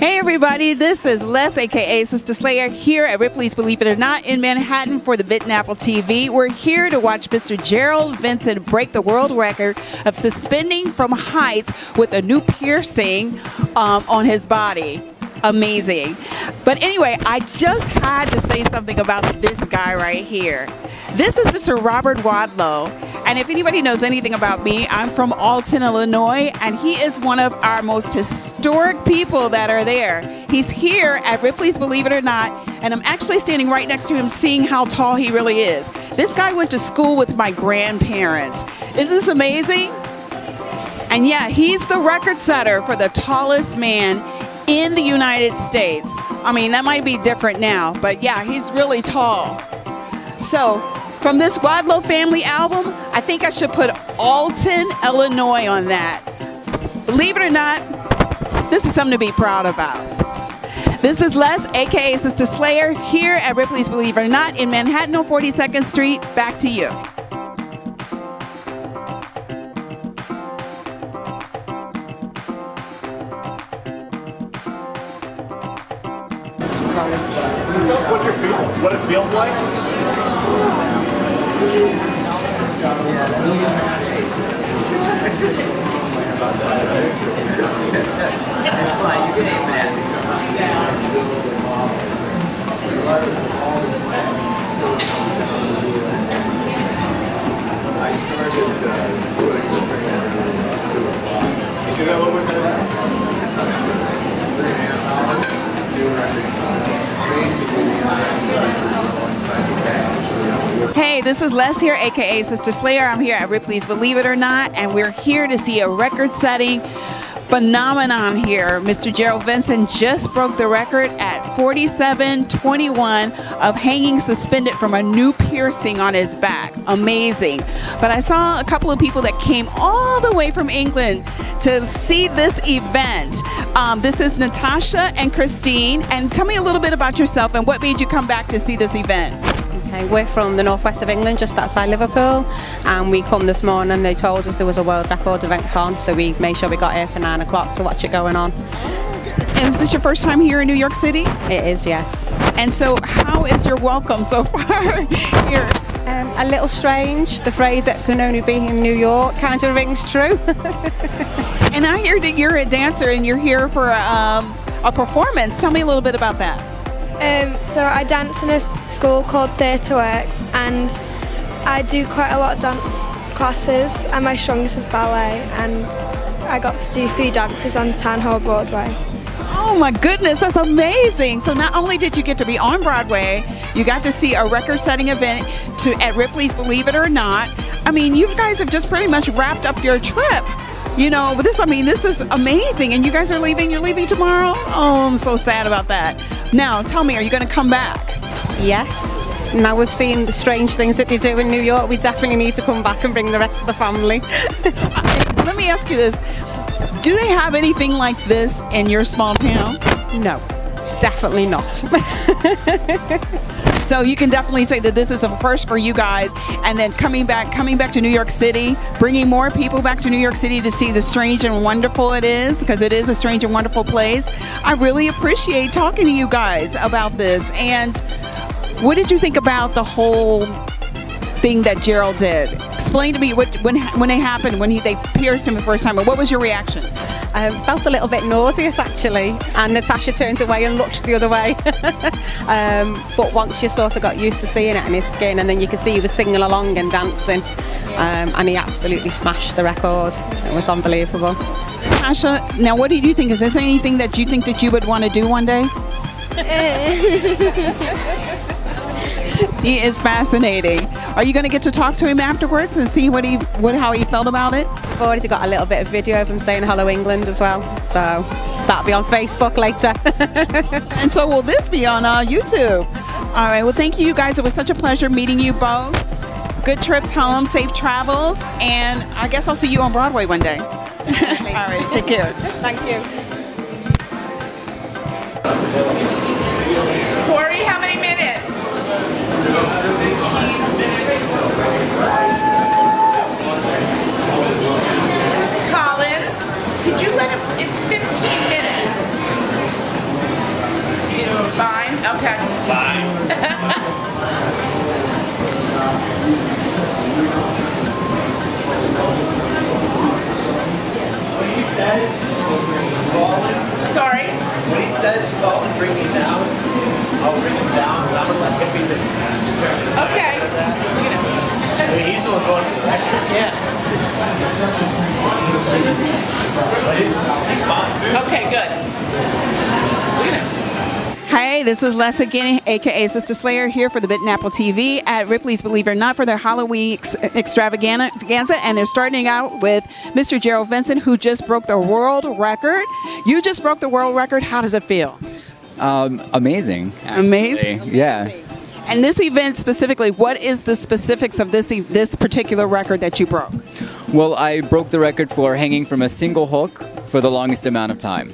Hey everybody, this is Les, aka Sister Slayer, here at Ripleys Believe It or Not in Manhattan for the Bitten Apple TV. We're here to watch Mr. Gerald Vincent break the world record of suspending from heights with a new piercing on his body. Amazing. But anyway, I just had to say something about this guy right here. This is Mr. Robert Wadlow, and if anybody knows anything about me, I'm from Alton, Illinois, and he is one of our most historic people that are there. He's here at Ripley's Believe It or Not, and I'm actually standing right next to him seeing how tall he really is. This guy went to school with my grandparents. Isn't this amazing? And yeah, he's the record setter for the tallest man in the United States. I mean, that might be different now, but yeah, he's really tall. So, from this Wadlow family album, I think I should put Alton, Illinois on that. Believe it or not, this is something to be proud about. This is Les, aka Sister Slayer, here at Ripley's Believe It or Not in Manhattan on 42nd Street. Back to you. What it feels like? Hey, this is Les here, aka Sister Slayer. I'm here at Ripley's Believe It or Not, and we're here to see a record-setting phenomenon here. Mr. Gerald Vinson just broke the record at 47:21 of hanging suspended from a new piercing on his back. Amazing. But I saw a couple of people that came all the way from England to see this event. This is Natasha and Christine. And tell me a little bit about yourself and what made you come back to see this event. Okay, we're from the northwest of England, just outside Liverpool, and we come this morning. They told us there was a world record event on, so we made sure we got here for 9 o'clock to watch it going on. And is this your first time here in New York City? It is, yes. And so how is your welcome so far here? A little strange. The phrase "it can only be in New York" kind of rings true. And I hear that you're a dancer and you're here for a performance. Tell me a little bit about that. So I dance in a school called Theatre Works, and I do quite a lot of dance classes, and my strongest is ballet, and I got to do 3 dances on Town Hall Broadway. Oh my goodness, that's amazing. So not only did you get to be on Broadway, you got to see a record-setting event at Ripley's Believe It or Not. I mean, you guys have just pretty much wrapped up your trip. You know, this is amazing. And you guys are leaving, you're leaving tomorrow? Oh, I'm so sad about that. Now, tell me, are you going to come back? Yes. Now we've seen the strange things that they do in New York, we definitely need to come back and bring the rest of the family. Let me ask you this. Do they have anything like this in your small town? No, definitely not. So you can definitely say that this is a first for you guys, and then coming back to New York City, bringing more people back to New York City to see the strange and wonderful it is, because it is a strange and wonderful place. I really appreciate talking to you guys about this. And what did you think about the whole thing that Gerald did? Explain to me when it happened, when they pierced him the first time, and what was your reaction? I felt a little bit nauseous actually, and Natasha turned away and looked the other way. But once you sort of got used to seeing it in his skin, and then you could see he was singing along and dancing, and he absolutely smashed the record. It was unbelievable. Natasha, now what do you think? Is there anything that you think that you would want to do one day? He is fascinating. Are you going to get to talk to him afterwards and see how he felt about it? I've already got a little bit of video of him saying hello England as well, so that'll be on Facebook later. And so will this be on YouTube? All right, well thank you guys. It was such a pleasure meeting you both. Good trips home, safe travels, and I guess I'll see you on Broadway one day. All right, take care. Thank you. Corey, how many minutes? Colin, could you let him, it's 15 minutes. Yeah. Okay, good. Look at him. Hey, this is Les again, aka Sister Slayer, here for the Bitten Apple TV at Ripley's Believe It or Not for their Halloween extravaganza, and they're starting out with Mr. Gerald Vinson, who just broke the world record. You just broke the world record. How does it feel? Amazing. Actually. Amazing. Yeah. And this event specifically, what is the specifics of this particular record that you broke? Well, I broke the record for hanging from a single hook for the longest amount of time.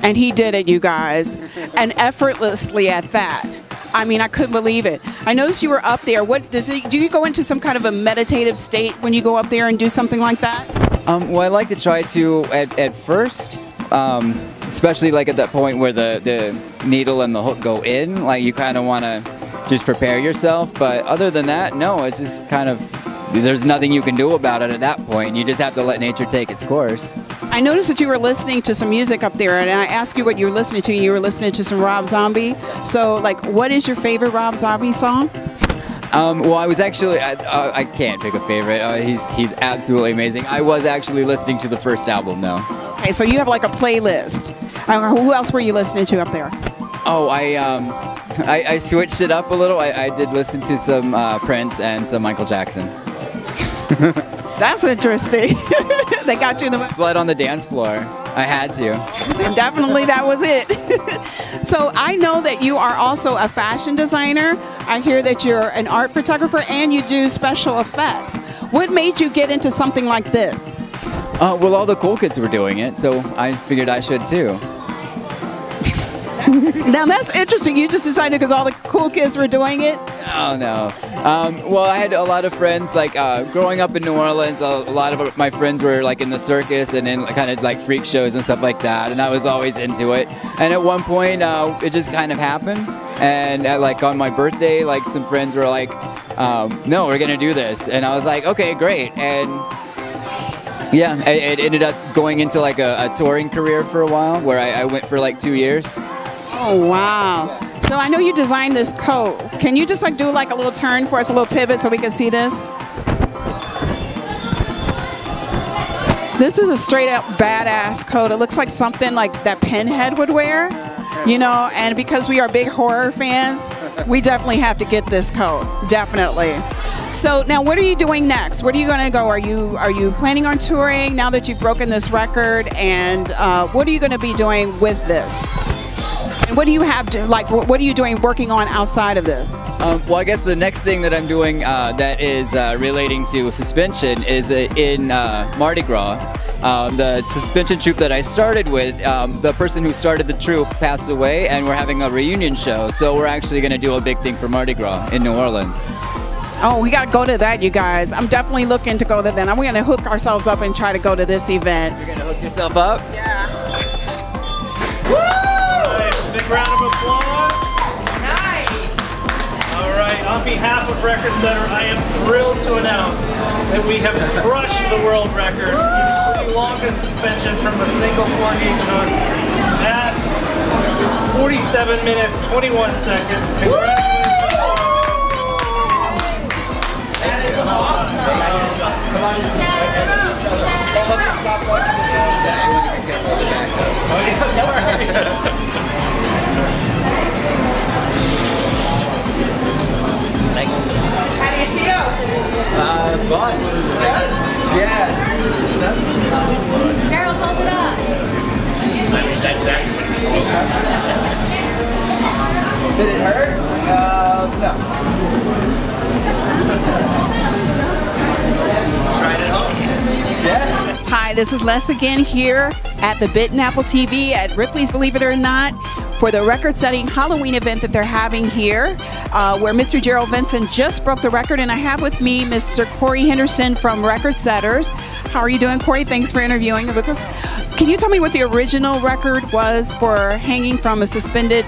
And he did it, you guys, and effortlessly at that. I mean, I couldn't believe it. I noticed you were up there. What do you go into some kind of a meditative state when you go up there and do something like that? Well, I like to try to at first, especially like at that point where the needle and the hook go in. Like you kind of want to just prepare yourself. But other than that, no, it's just kind of. There's nothing you can do about it at that point. You just have to let nature take its course. I noticed that you were listening to some music up there, and I asked you what you were listening to, and you were listening to some Rob Zombie. So, like, what is your favorite Rob Zombie song? Well, I was actually, I can't pick a favorite. He's absolutely amazing. I was actually listening to the first album, though. Okay, so you have like a playlist. Who else were you listening to up there? Oh, I switched it up a little. I did listen to some Prince and some Michael Jackson. That's interesting. They got you in the blood on the dance floor. I had to. And definitely that was it. So I know that you are also a fashion designer. I hear that you're an art photographer and you do special effects. What made you get into something like this? Well, all the cool kids were doing it, so I figured I should too. Now that's interesting. You just decided because all the cool kids were doing it? Oh, no. Well, I had a lot of friends, like growing up in New Orleans, a lot of my friends were like in the circus and in kind of like freak shows and stuff like that, and I was always into it. And at one point, it just kind of happened. And like on my birthday, like some friends were like, no, we're going to do this. And I was like, okay, great. And yeah, it ended up going into like a touring career for a while where I went for like 2 years. Oh, wow. So I know you designed this coat. Can you just like do like a little turn for us, a little pivot so we can see this? This is a straight up badass coat. It looks like something like that Pinhead would wear, you know, and because we are big horror fans, we definitely have to get this coat, definitely. So now what are you doing next? Where are you going to go? Are you planning on touring now that you've broken this record, and what are you going to be doing with this? And what do you have to, like, what are you doing working on outside of this? Well, I guess the next thing that I'm doing that is relating to suspension is in Mardi Gras. The suspension troupe that I started with, the person who started the troupe passed away, and we're having a reunion show. So we're actually going to do a big thing for Mardi Gras in New Orleans. Oh, we got to go to that, you guys. I'm definitely looking to go to that. I'm going to hook ourselves up and try to go to this event. You're going to hook yourself up? Yeah. Big round of applause. Nice. All right, on behalf of Record Center, I am thrilled to announce that we have crushed the world record for the longest suspension from a single 4-gauge hook at 47 minutes, 21 seconds. Congratulations. That is awesome. Come on. Oh, yeah, sorry. How do you feel? Fun. Good? Yeah. Gerald, hold it up. Did it hurt? No. Tried it home. Yeah. Hi, this is Les again here at the Bitten Apple TV at Ripley's Believe It or Not for the record-setting Halloween event that they're having here, where Mr. Gerald Vincent just broke the record, and I have with me Mr. Corey Henderson from Record Setters. How are you doing, Corey? Thanks for interviewing with us. Can you tell me what the original record was for hanging from a suspended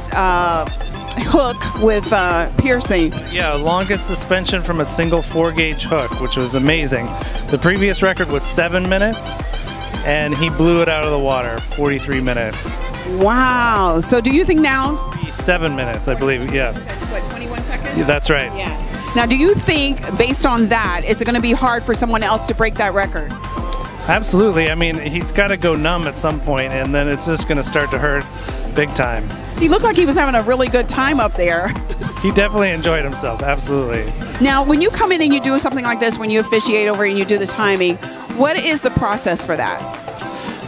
hook with piercing? Yeah, longest suspension from a single 4-gauge hook, which was amazing. The previous record was 7 minutes, and he blew it out of the water, 43 minutes. Wow. So do you think now? 7 minutes, I believe, yeah. What, 21 seconds? Yeah, that's right. Yeah. Now, do you think, based on that, is it going to be hard for someone else to break that record? Absolutely. I mean, he's got to go numb at some point, and then it's just going to start to hurt big time. He looked like he was having a really good time up there. He definitely enjoyed himself, absolutely. Now, when you come in and you do something like this, when you officiate over and you do the timing, what is the process for that?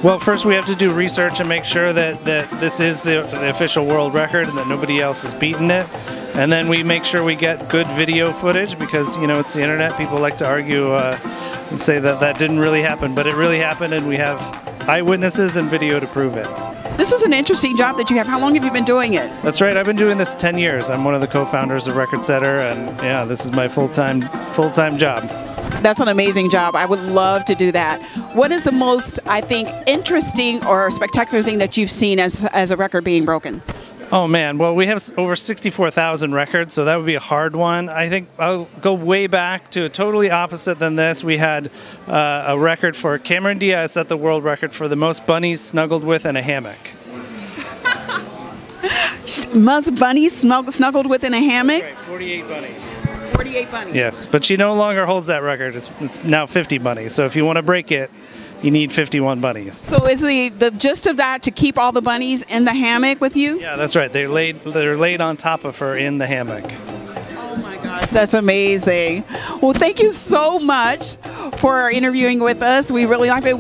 Well, first we have to do research and make sure that this is the official world record and that nobody else has beaten it. And then we make sure we get good video footage because, you know, it's the internet. People like to argue and say that that didn't really happen, but it really happened, and we have eyewitnesses and video to prove it. This is an interesting job that you have. How long have you been doing it? That's right. I've been doing this 10 years. I'm one of the co-founders of Record Setter, and yeah, this is my full-time job. That's an amazing job. I would love to do that. What is the most, I think, interesting or spectacular thing that you've seen as a record being broken? Oh man, well we have over 64,000 records, so that would be a hard one. I think I'll go way back to a totally opposite than this. We had a record for Cameron Diaz set the world record for the most bunnies snuggled with in a hammock. Most bunnies snuggled with in a hammock? That's right, 48 bunnies. 48 bunnies. Yes, but she no longer holds that record. It's now 50 bunnies, so if you want to break it, you need 51 bunnies. So is the gist of that to keep all the bunnies in the hammock with you? Yeah, that's right. They're laid on top of her in the hammock. Oh my gosh, that's amazing. Well, thank you so much for interviewing with us. We really like it.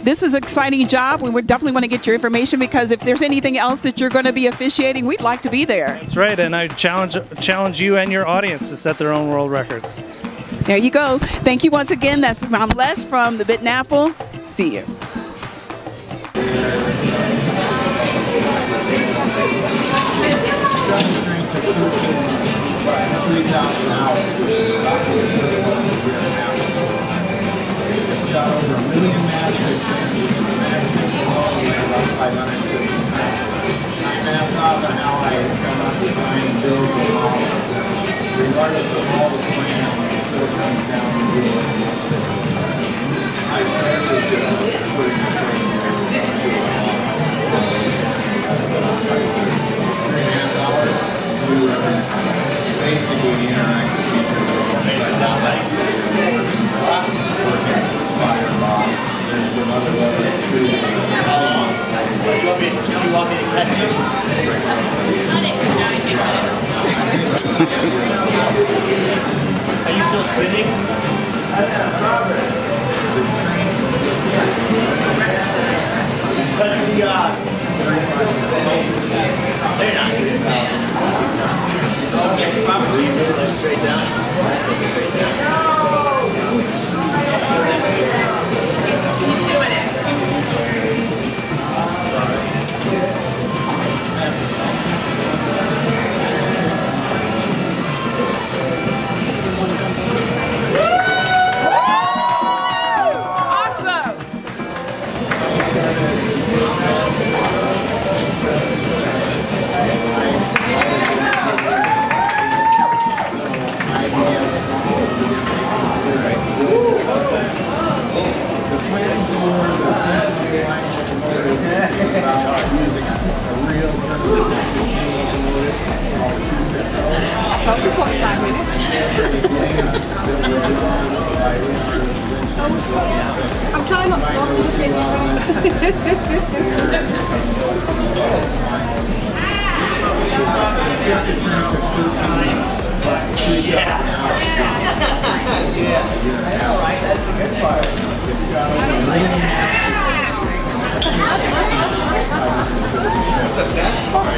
This is an exciting job. We would definitely want to get your information because if there's anything else that you're going to be officiating, we'd like to be there. That's right, and I challenge you and your audience to set their own world records. There you go. Thank you once again. I'm Les from the Bitten Apple. See you. Regardless of all the plans, it still comes down to I started putting the frame there. Basically interact with each other. Firebox. There's some other levels too. You want me to catch Are you still spinning? They're not good. Yes, probably. Let's straight down. Straight down. He's doing it. Told you 45 minutes. I'm trying not to go, I'm just making That's the best part.